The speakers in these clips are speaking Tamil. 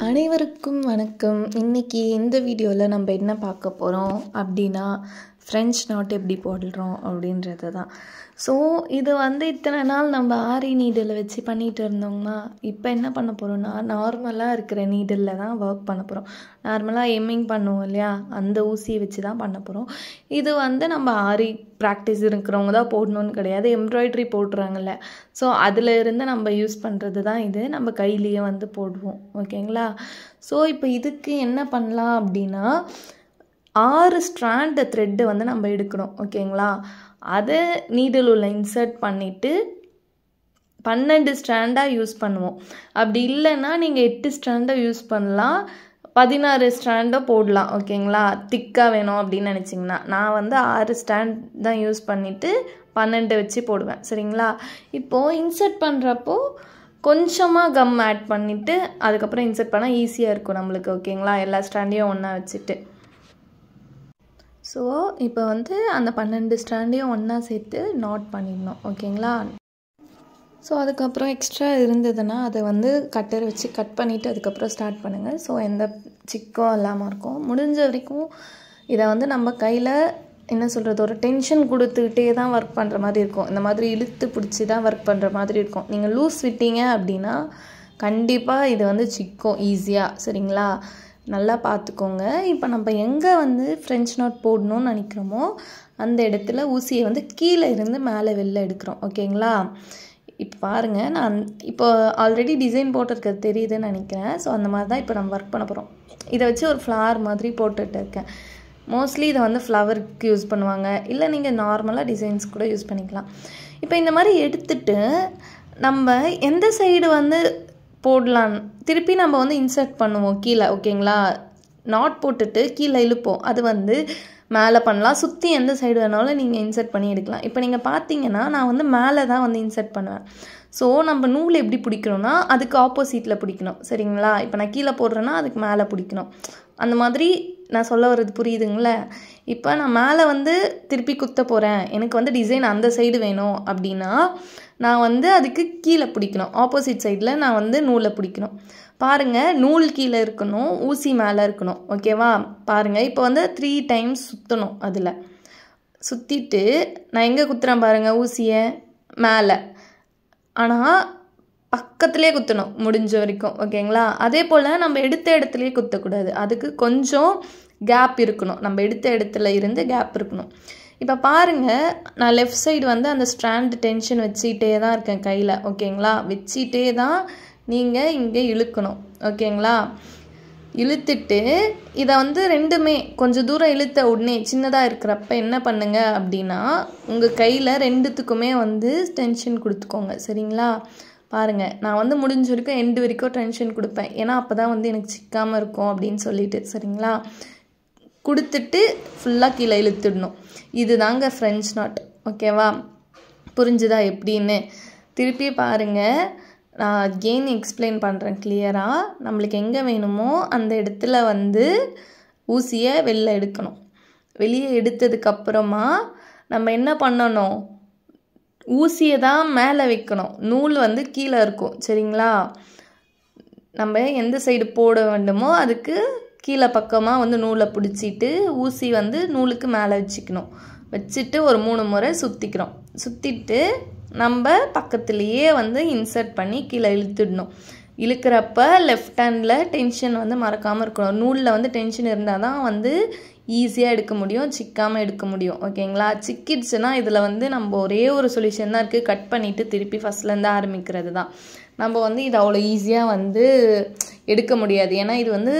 அனைவருக்கும் வணக்கம். இன்னைக்கு இந்த வீடியோவில் நம்ம என்ன பார்க்க போகிறோம் அப்படின்னா ஃப்ரெஞ்ச் நாட் எப்படி போடுறோம் அப்படின்றது தான். ஸோ இது இத்தனை நாள் நம்ம ஆரி நீடில் வச்சு பண்ணிகிட்டு இருந்தோம்னா இப்போ என்ன பண்ண போகிறோம்னா நார்மலாக இருக்கிற நீடில் தான் ஒர்க் பண்ண போகிறோம். நார்மலாக எம்மிங் பண்ணுவோம் இல்லையா, அந்த ஊசியை வச்சு தான் பண்ண போகிறோம். இது நம்ம ஆரி ப்ராக்டிஸ் இருக்கிறவங்க தான் போடணும்னு கிடையாது. எம்ப்ராய்டரி போட்டுறாங்கல்ல, ஸோ அதில் இருந்து நம்ம யூஸ் பண்ணுறது தான் இது. நம்ம கையிலேயே போடுவோம். ஓகேங்களா? ஸோ இப்போ இதுக்கு என்ன பண்ணலாம் அப்படின்னா 6 ஸ்ட்ராண்ட் த்ரெட்டு நம்ம எடுக்கணும். ஓகேங்களா? அதை நீடில் உள்ள இன்சர்ட் பண்ணிவிட்டு 12 ஸ்ட்ராண்டாக யூஸ் பண்ணுவோம். அப்படி இல்லைன்னா நீங்கள் 8 ஸ்ட்ராண்டாக யூஸ் பண்ணலாம், 16 ஸ்ட்ராண்டோ போடலாம். ஓகேங்களா? திக்காக வேணும் அப்படின்னு நினச்சிங்கன்னா. நான் 6 ஸ்டாண்ட் தான் யூஸ் பண்ணிவிட்டு 12 வச்சு போடுவேன். சரிங்களா? இப்போது இன்சர்ட் பண்ணுறப்போ கொஞ்சமாக கம் ஆட் பண்ணிவிட்டு அதுக்கப்புறம் இன்சர்ட் பண்ணால் ஈஸியாக இருக்கும் நம்மளுக்கு. ஓகேங்களா? எல்லா ஸ்டாண்டையும் ஒன்றா வச்சுட்டு. ஸோ இப்போ அந்த 12 ஸ்டாண்டையும் ஒன்றா சேர்த்து நாட் பண்ணிடணும். ஓகேங்களா? ஸோ அதுக்கப்புறம் எக்ஸ்ட்ரா இருந்ததுன்னா அதை கட்டரை வச்சு கட் பண்ணிவிட்டு அதுக்கப்புறம் ஸ்டார்ட் பண்ணுங்கள். ஸோ எந்த சிக்கும் இல்லாமல் இருக்கும். முடிஞ்ச வரைக்கும் இதை நம்ம கையில் என்ன சொல்கிறது, ஒரு டென்ஷன் கொடுத்துக்கிட்டே தான் ஒர்க் பண்ணுற மாதிரி இருக்கும். இந்த மாதிரி இழுத்து பிடிச்சி தான் ஒர்க் பண்ணுற மாதிரி இருக்கும். நீங்கள் லூஸ் விட்டீங்க அப்படின்னா கண்டிப்பாக இது சிக்கும் ஈஸியாக. சரிங்களா? நல்லா பார்த்துக்கோங்க. இப்போ நம்ம எங்கே ஃப்ரெஞ்ச் நாட் போடணும்னு நினைக்கிறோமோ அந்த இடத்துல ஊசியை கீழே இருந்து மேலே வெளில எடுக்கிறோம். ஓகேங்களா? இப்போ பாருங்கள், நான் இப்போ ஆல்ரெடி டிசைன் போட்டிருக்கிறது தெரியுதுன்னு நினைக்கிறேன். ஸோ அந்த மாதிரி தான் இப்போ நம்ம ஒர்க் பண்ண போகிறோம். இதை வச்சு ஒரு ஃப்ளவர் மாதிரி போட்டுட்டு இருக்கேன். மோஸ்ட்லி இதை ஃப்ளவருக்கு யூஸ் பண்ணுவாங்க, இல்லை நீங்கள் நார்மலாக டிசைன்ஸ் கூட யூஸ் பண்ணிக்கலாம். இப்போ இந்த மாதிரி எடுத்துட்டு நம்ம எந்த சைடு போடலாம், திருப்பி நம்ம இன்சர்ட் பண்ணுவோம் கீழே. ஓகேங்களா? நாட் போட்டுட்டு கீழே இழுப்போம். அது மேலே பண்ணலாம், சுற்றி எந்த சைடு வேணாலும் நீங்கள் இன்சர்ட் பண்ணி எடுக்கலாம். இப்போ நீங்கள் பார்த்தீங்கன்னா நான் மேலே தான் இன்சர்ட் பண்ணுவேன். ஸோ நம்ம நூல் எப்படி பிடிக்கணும்னா அதுக்கு ஆப்போசிட்டில் பிடிக்கணும். சரிங்களா? இப்போ நான் கீழே போடுறேன்னா அதுக்கு மேலே பிடிக்கணும். அந்த மாதிரி நான் சொல்ல வர்றது புரியுதுங்களே? இப்போ நான் மேலே திருப்பி குத்த போகிறேன், எனக்கு டிசைன் அந்த சைடு வேணும் அப்படின்னா நான் அதுக்கு கீழே பிடிக்கணும். ஆப்போசிட் சைடில் நான் நூலை பிடிக்கணும். பாருங்கள், நூல் கீழே இருக்கணும், ஊசி மேலே இருக்கணும். ஓகேவா? பாருங்கள், இப்போ 3 டைம்ஸ் சுற்றணும். அதில் சுற்றிட்டு நான் எங்கே குத்துறேன் பாருங்கள், ஊசியை மேலே, ஆனால் பக்கத்துலேயே குத்தணும் முடிஞ்ச வரைக்கும். ஓகேங்களா? அதே போல் நம்ம எடுத்த இடத்துலையே குத்தக்கூடாது, அதுக்கு கொஞ்சம் கேப் இருக்கணும். நம்ம எடுத்த இடத்துல இருந்து கேப் இருக்கணும். இப்போ பாருங்கள், நான் லெஃப்ட் சைடு அந்த ஸ்ட்ராண்ட் டென்ஷன் வச்சுக்கிட்டே தான் இருக்கேன் கையில். ஓகேங்களா? வச்சுட்டே தான் நீங்கள் இங்கே இழுக்கணும். ஓகேங்களா? இழுத்துட்டு இதை ரெண்டுமே கொஞ்சம் தூரம் இழுத்த உடனே சின்னதாக இருக்கிறப்ப என்ன பண்ணுங்க அப்படின்னா உங்கள் கையில் ரெண்டுத்துக்குமே டென்ஷன் கொடுத்துக்கோங்க. சரிங்களா? பாருங்கள், நான் முடிஞ்ச வரைக்கும் எண்டு வரைக்கும் டென்ஷன் கொடுப்பேன். ஏன்னா அப்போ தான் எனக்கு சிக்காமல் இருக்கும் அப்படின்னு சொல்லிட்டு. சரிங்களா? கொடுத்துட்டு ஃபுல்லாக கீழே இழுத்துடணும். இது தாங்க ஃப்ரெஞ்ச் நாட். ஓகேவா? புரிஞ்சுதா எப்படின்னு? திருப்பி பாருங்கள், நான் அகெயின் எக்ஸ்பிளைன் பண்ணுறேன் கிளியராக. நம்மளுக்கு எங்கே வேணுமோ அந்த இடத்துல ஊசியை வெளில எடுக்கணும். வெளியே எடுத்ததுக்கப்புறமா நம்ம என்ன பண்ணணும், ஊசியை தான் மேலே வைக்கணும், நூல் கீழே இருக்கும். சரிங்களா? நம்ம எந்த சைடு போட வேண்டுமோ அதுக்கு கீழே பக்கமாக நூலை பிடிச்சிட்டு ஊசி நூலுக்கு மேலே வச்சுக்கணும். வச்சுட்டு ஒரு 3 முறை சுற்றிக்கிறோம். சுற்றிட்டு நம்ம பக்கத்துலேயே இன்சர்ட் பண்ணி கீழே இழுத்துடணும். இழுக்கிறப்ப லெஃப்ட் ஹேண்டில் டென்ஷன் மறக்காமல் இருக்கணும். நூலில் டென்ஷன் இருந்தால் தான் ஈஸியாக எடுக்க முடியும், சிக்காமல் எடுக்க முடியும். ஓகேங்களா? சிக்கிடுச்சுன்னா இதில் நம்ம ஒரே ஒரு சொல்யூஷன் தான் இருக்குது, கட் பண்ணிவிட்டு திருப்பி ஃபஸ்ட்லேருந்து ஆரம்பிக்கிறது தான். நம்ம இது அவ்வளோ ஈஸியாக எடுக்க முடியாது. ஏன்னா இது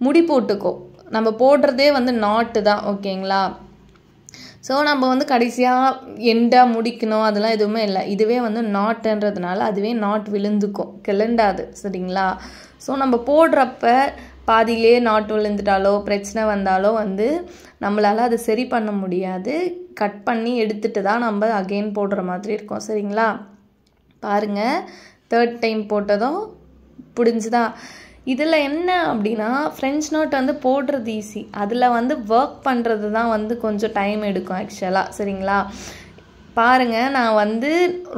முடி போட்டுக்கோ, நம்ம போடுறதே நாட்டு தான். ஓகேங்களா? ஸோ நம்ம கடைசியாக எண்டாக முடிக்கணும் அதெல்லாம் எதுவுமே இல்லை. இதுவே நாட்டுன்றதுனால அதுவே நாட் விழுந்துக்கும், கிளண்டாது. சரிங்களா? ஸோ நம்ம போடுறப்ப பாதியிலே நாட்டு விழுந்துட்டாலோ பிரச்சனை வந்தாலோ நம்மளால் அது சரி பண்ண முடியாது. கட் பண்ணி எடுத்துகிட்டு தான் நம்ம அகெயின் போடுற மாதிரி இருக்கும். சரிங்களா? பாருங்கள், 3rd டைம் போட்டதும் புரிஞ்சுதா? இதில் என்ன அப்படின்னா ஃப்ரெஞ்ச் நாட் போடுறது ஈஸி, அதில் ஒர்க் பண்ணுறது தான் கொஞ்சம் டைம் எடுக்கும் ஆக்சுவலாக. சரிங்களா? பாருங்கள், நான் வந்து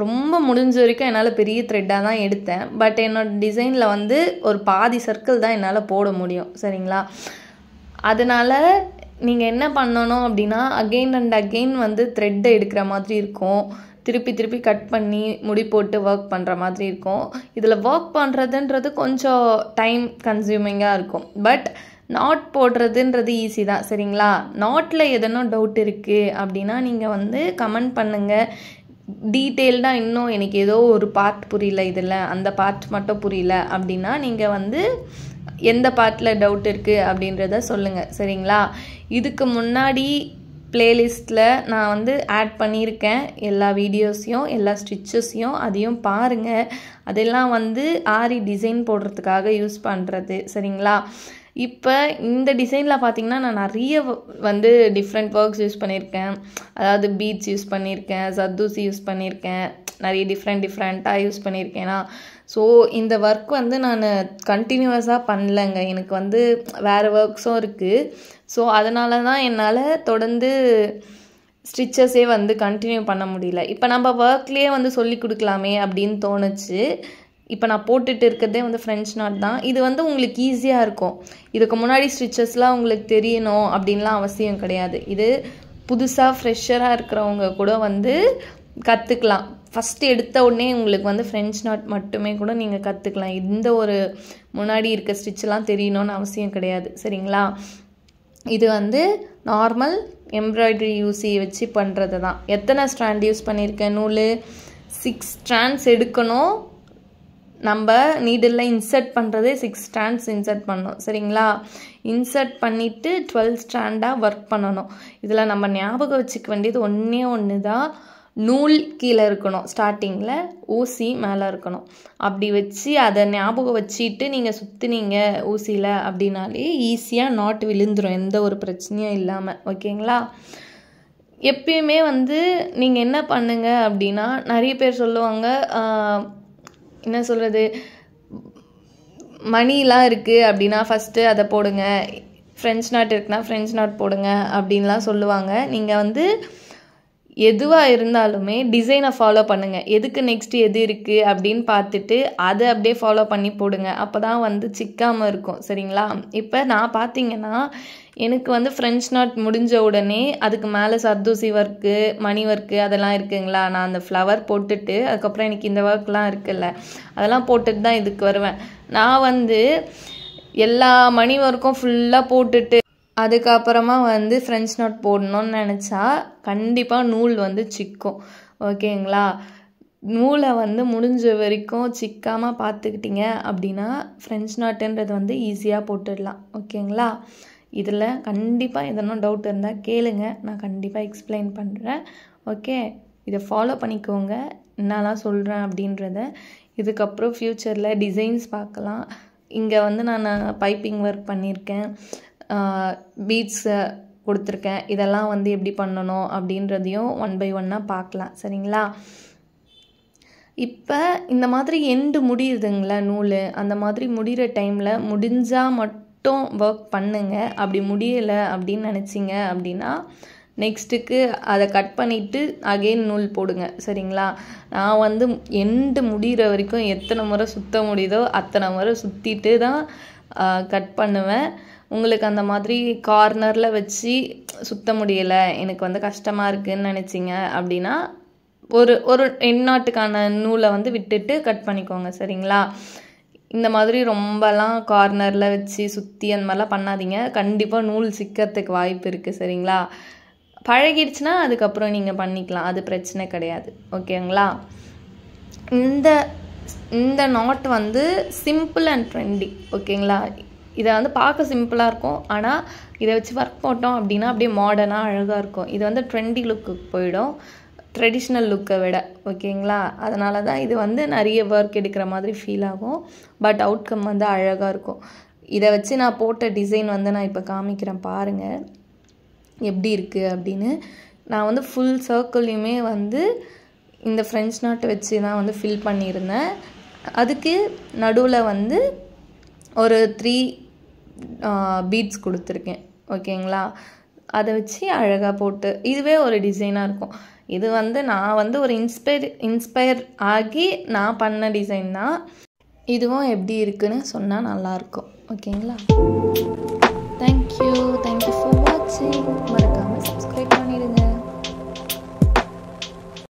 ரொம்ப முடிஞ்ச வரைக்கும் என்னால் பெரிய த்ரெட்டாக தான் எடுத்தேன். பட் என்னோடய டிசைனில் வந்து ஒரு பாதி சர்க்கிள் தான் என்னால் போட முடியும். சரிங்களா? அதனால் நீங்கள் என்ன பண்ணணும் அப்படின்னா, அகெயின் அண்ட் அகெயின் வந்து த்ரெட்டை எடுக்கிற மாதிரி இருக்கும். திருப்பி திருப்பி கட் பண்ணி முடி போட்டு ஒர்க் பண்ணுற மாதிரி இருக்கும். இதில் ஒர்க் பண்ணுறதுன்றது கொஞ்சம் டைம் கன்சியூமிங்காக இருக்கும். பட் நாட் போடுறதுன்றது ஈஸி தான். சரிங்களா? நாட்டில் எதனா டவுட் இருக்குது அப்படின்னா நீங்கள் வந்து கமெண்ட் பண்ணுங்கள். டீட்டெயில்டாக இன்னும் எனக்கு ஏதோ ஒரு பார்ட் புரியல, இதில் அந்த பார்ட் மட்டும் புரியல அப்படின்னா நீங்கள் வந்து எந்த பார்ட்டில் டவுட் இருக்குது அப்படின்றத சொல்லுங்கள். சரிங்களா? இதுக்கு முன்னாடி பிளேலிஸ்ட்டில் நான் வந்து ஆட் பண்ணியிருக்கேன் எல்லா வீடியோஸையும், எல்லா ஸ்டிச்சஸையும். அதையும் பாருங்கள். அதெல்லாம் வந்து ஆரி டிசைன் போடுறதுக்காக யூஸ் பண்ணுறது. சரிங்களா? இப்போ இந்த டிசைனில் பார்த்திங்கன்னா நான் நிறைய வந்து டிஃப்ரெண்ட் ஒர்க்ஸ் யூஸ் பண்ணியிருக்கேன். அதாவது பீட்ஸ் யூஸ் பண்ணியிருக்கேன், சர்தூசி யூஸ் பண்ணியிருக்கேன், நிறைய டிஃப்ரெண்ட்டாக யூஸ் பண்ணியிருக்கேனா. ஸோ இந்த ஒர்க் வந்து நான் கண்டினியூவஸாக பண்ணலைங்க. எனக்கு வந்து வேறு ஒர்க்ஸும் இருக்குது. ஸோ அதனால தான் என்னால் தொடர்ந்து ஸ்டிச்சஸே வந்து கண்டினியூ பண்ண முடியல. இப்போ நம்ம ஒர்க்லேயே வந்து சொல்லி கொடுக்கலாமே அப்படின்னு தோணுச்சு. இப்போ நான் போட்டுட்டு இருக்கிறதே வந்து ஃப்ரெஞ்ச் நாட் தான். இது வந்து உங்களுக்கு ஈஸியாக இருக்கும். இதுக்கு முன்னாடி ஸ்டிச்சஸ்லாம் உங்களுக்கு தெரியணும் அப்படின்லாம் அவசியம் கிடையாது. இது புதுசாக ஃப்ரெஷராக இருக்கிறவங்க கூட வந்து கற்றுக்கலாம். ஃபஸ்ட்டு எடுத்த உடனே உங்களுக்கு வந்து ஃப்ரெஞ்ச் நாட் மட்டுமே கூட நீங்கள் கற்றுக்கலாம். இந்த ஒரு முன்னாடி இருக்க ஸ்டிச்செலாம் தெரியணும்னு அவசியம் கிடையாது. சரிங்களா? இது வந்து நார்மல் எம்ப்ராய்டரி ஊசி வச்சு பண்ணுறது தான். எத்தனை ஸ்ட்ராண்ட் யூஸ் பண்ணியிருக்கேன்? நூல் 6 ஸ்ட்ராண்ட்ஸ் எடுக்கணும். நம்ம நீடில் இன்சர்ட் பண்ணுறதே 6 ஸ்ட்ராண்ட்ஸ் இன்சர்ட் பண்ணணும். சரிங்களா? இன்சர்ட் பண்ணிவிட்டு 12 ஸ்ட்ராண்டாக ஒர்க் பண்ணணும். இதில் நம்ம ஞாபகம் வச்சுக்க வேண்டியது ஒன்று தான். நூல் கீழே இருக்கணும், ஸ்டார்டிங்கில் ஊசி மேலே இருக்கணும். அப்படி வச்சு அதை ஞாபகம் வச்சுட்டு நீங்கள் சுற்றுனீங்க ஊசியில் அப்படின்னாலே ஈஸியாக நாட் விழுந்துடும், எந்த ஒரு பிரச்சனையும் இல்லாமல். ஓகேங்களா? எப்பயுமே வந்து நீங்கள் என்ன பண்ணுங்க அப்படின்னா, நிறைய பேர் சொல்லுவாங்க, என்ன சொல்கிறது, மணிலாம் இருக்குது அப்படின்னா ஃபஸ்ட்டு அதை போடுங்க, ஃப்ரெஞ்ச் நாட் இருக்குன்னா ஃப்ரெஞ்ச் நாட் போடுங்க அப்படின்லாம் சொல்லுவாங்க. நீங்கள் வந்து எதுவாக இருந்தாலுமே டிசைனை ஃபாலோ பண்ணுங்கள். எதுக்கு நெக்ஸ்ட்டு எது இருக்குது அப்படின்னு பார்த்துட்டு அதை அப்படியே ஃபாலோ பண்ணி போடுங்க. அப்போ தான் வந்து சிக்காமல் இருக்கும். சரிங்களா? இப்போ நான் பார்த்தீங்கன்னா எனக்கு வந்து ஃப்ரெஞ்ச் நாட் முடிஞ்ச உடனே அதுக்கு மேலே சர்தூசி ஒர்க்கு, மணி ஒர்க்கு அதெல்லாம் இருக்குங்களா. நான் அந்த ஃப்ளவர் போட்டுட்டு அதுக்கப்புறம் எனக்கு இந்த ஒர்க்லாம் இருக்குல்ல, அதெல்லாம் போட்டுட்டு தான் இதுக்கு வருவேன். நான் வந்து எல்லா மணி ஒர்க்கும் ஃபுல்லாக போட்டுட்டு அதுக்கப்புறமா வந்து ஃப்ரெஞ்ச் நாட் போடணும்னு நினச்சா கண்டிப்பாக நூல் வந்து சிக்கும். ஓகேங்களா? நூலை வந்து முடிஞ்ச வரைக்கும் சிக்காமல் பார்த்துக்கிட்டிங்க அப்படின்னா ஃப்ரெஞ்ச் நாட்டுன்றது வந்து ஈஸியாக போட்டுடலாம். ஓகேங்களா? இதில் கண்டிப்பாக எதனா டவுட் இருந்தால் கேளுங்க, நான் கண்டிப்பாக எக்ஸ்பிளைன் பண்ணுறேன். ஓகே? இதை ஃபாலோ பண்ணிக்கோங்க என்னெல்லாம் சொல்கிறேன் அப்படின்றத. இதுக்கப்புறம் ஃப்யூச்சரில் டிசைன்ஸ் பார்க்கலாம். இங்கே வந்து நான் பைப்பிங் ஒர்க் பண்ணியிருக்கேன், பீட்ஸை கொடுத்துருக்கேன். இதெல்லாம் வந்து எப்படி பண்ணணும் அப்படின்றதையும் 1 by 1 பார்க்கலாம். சரிங்களா? இப்போ இந்த மாதிரி எண்டு முடியுதுங்களா நூல், அந்த மாதிரி முடிகிற டைமில் முடிஞ்சால் மட்டும் ஒர்க் பண்ணுங்க. அப்படி முடியலை அப்படின்னு நினச்சிங்க அப்படின்னா நெக்ஸ்ட்டுக்கு அதை கட் பண்ணிவிட்டு அகெயின் நூல் போடுங்க. சரிங்களா? நான் வந்து எண்டு முடிகிற வரைக்கும் எத்தனை முறை சுற்ற முடியுதோ அத்தனை முறை சுற்றிட்டு தான் கட் பண்ணுவேன். உங்களுக்கு அந்த மாதிரி கார்னரில் வச்சு சுற்ற முடியலை, எனக்கு வந்து கஷ்டமாக இருக்குதுன்னு நினச்சிங்க அப்படின்னா ஒரு எண்ணாட்டுக்கான நூலை வந்து விட்டுட்டு கட் பண்ணிக்கோங்க. சரிங்களா? இந்த மாதிரி ரொம்பலாம் கார்னரில் வச்சு சுற்றி அந்த மாதிரிலாம் பண்ணாதீங்க. கண்டிப்பாக நூல் சிக்கிறதுக்கு வாய்ப்பு இருக்குது. சரிங்களா? பழகிடுச்சுன்னா அதுக்கப்புறம் நீங்கள் பண்ணிக்கலாம், அது பிரச்சனை கிடையாது. ஓகேங்களா? இந்த நாட் வந்து சிம்பிள் அண்ட் ட்ரெண்டி. ஓகேங்களா? இதை வந்து பார்க்க சிம்பிளாக இருக்கும், ஆனால் இதை வச்சு ஒர்க் போட்டோம் அப்படின்னா அப்படியே மாடர்னாக அழகாக இருக்கும். இது வந்து ட்ரெண்டி லுக்குக்கு போயிடும், ட்ரெடிஷ்னல் லுக்கை விட. ஓகேங்களா? அதனால தான் இது வந்து நிறைய ஒர்க் எடுக்கிற மாதிரி ஃபீல் ஆகும், பட் அவுட்கம் வந்து அழகாக இருக்கும். இதை வச்சு நான் போட்ட டிசைன் வந்து நான் இப்போ காமிக்கிறேன் பாருங்கள் எப்படி இருக்குது அப்படின்னு. நான் வந்து ஃபுல் சர்க்கிளையுமே வந்து இந்த ஃப்ரெஞ்ச் நாட்டை வச்சு தான் வந்து ஃபில் பண்ணியிருந்தேன். அதுக்கு நடுவில் வந்து ஒரு 3 பீட்ஸ் கொடுத்துருக்கேன். ஓகேங்களா? அதை வச்சு அழகாக போட்டு இதுவே ஒரு டிசைனாக இருக்கும். இது வந்து நான் வந்து ஒரு இன்ஸ்பயர் ஆகி நான் பண்ண டிசைன் தான். இதுவும் எப்படி இருக்குன்னு சொன்னால் நல்லாயிருக்கும். ஓகேங்களா? தேங்க்யூ.